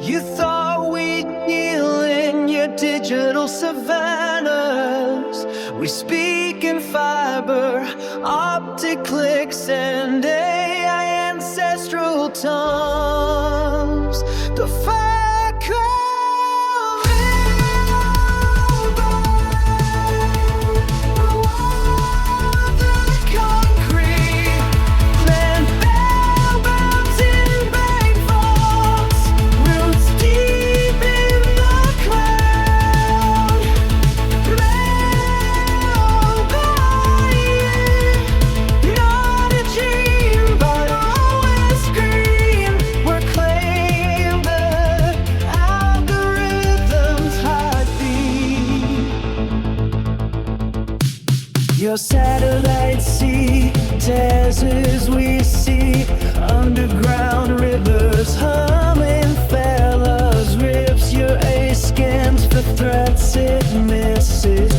You thought we'd kneel in your digital savannas. We speak in fiber, optic clicks, and AI ancestral tongues. The fire comes the concrete. Land bounds in brain fogs, roots deep in the cloud. Not a dream, but always green. We're claiming the algorithm's heartbeat. Your satellite sea deserts we see, underground rivers humming fellows rips. Your A scans for threats it misses.